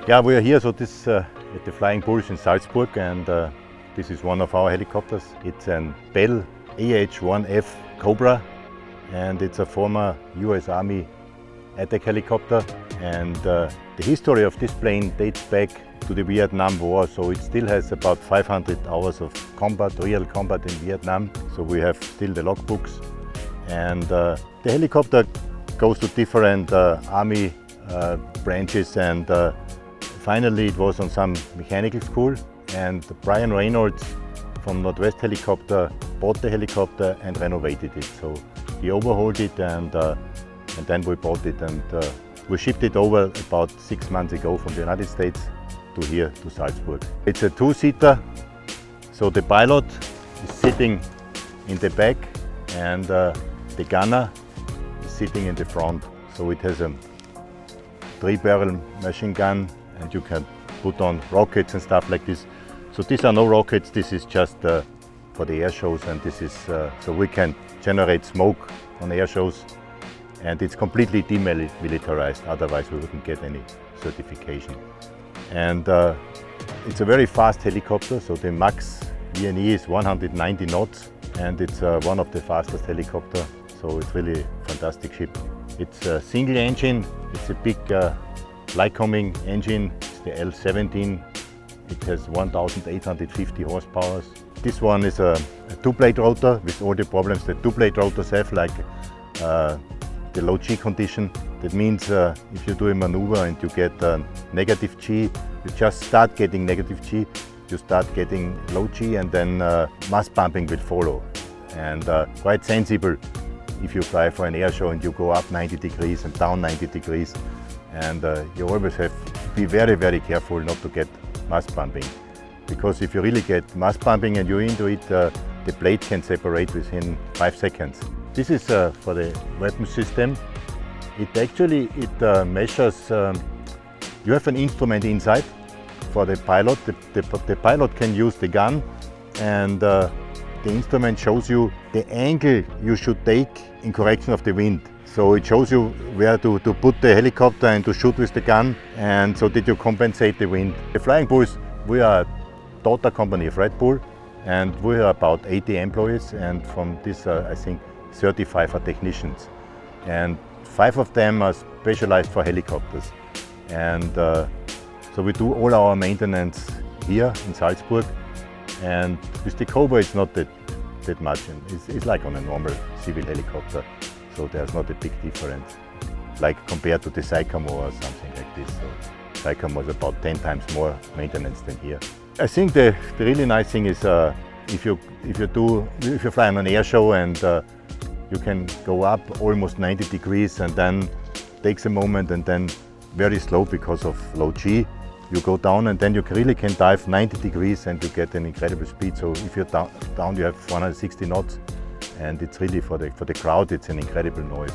Yeah, we are here, so this at the Flying Bulls in Salzburg, and this is one of our helicopters. It's a Bell AH-1F Cobra, and it's a former US Army attack helicopter. And the history of this plane dates back to the Vietnam War, so it still has about 500 hours of combat, real combat in Vietnam. So we have still the logbooks, and the helicopter goes to different army branches, and finally it was on some mechanical school, and Brian Reynolds from Northwest Helicopter bought the helicopter and renovated it. So he overhauled it, and then we bought it, and we shipped it over about 6 months ago from the United States to here to Salzburg. It's a two-seater, so the pilot is sitting in the back, and the gunner is sitting in the front. So it has a 3-barrel machine gun, and you can put on rockets and stuff like this. So these are no rockets, this is just for the air shows, and this is so we can generate smoke on air shows, and it's completely demilitarized, otherwise we wouldn't get any certification. And it's a very fast helicopter, so the max VNE is 190 knots, and it's one of the fastest helicopter, so it's really a fantastic ship. It's a single engine, it's a big Lycoming engine, it's the L17. It has 1,850 horsepower. This one is a two-blade rotor with all the problems that two-blade rotors have, like the low G condition. That means if you do a maneuver and you get negative G, you just start getting negative G, you start getting low G, and then mass pumping will follow. And quite sensible if you fly for an air show and you go up 90 degrees and down 90 degrees. And you always have to be very, very careful not to get mass pumping. Because if you really get mass pumping and you're into it, the blade can separate within 5 seconds. This is for the weapon system. It actually measures, you have an instrument inside for the pilot. The pilot can use the gun, and the instrument shows you the angle you should take in correction of the wind. So it shows you where to put the helicopter and to shoot with the gun, and so that you compensate the wind. The Flying Bulls, we are a daughter company of Red Bull, and we are about 80 employees, and from this I think 35 are technicians. And 5 of them are specialized for helicopters. And so we do all our maintenance here in Salzburg, and with the Cobra it's not that much. It's like on a normal civil helicopter. So there's not a big difference, like compared to the Sycamore or something like this. So Sycamore is about 10 times more maintenance than here. I think the really nice thing is if you fly on an air show and you can go up almost 90 degrees and then takes a moment, and then very slow because of low G, you go down, and then you really can dive 90 degrees and you get an incredible speed. So if you're down you have 160 knots. And it's really for the crowd, it's an incredible noise.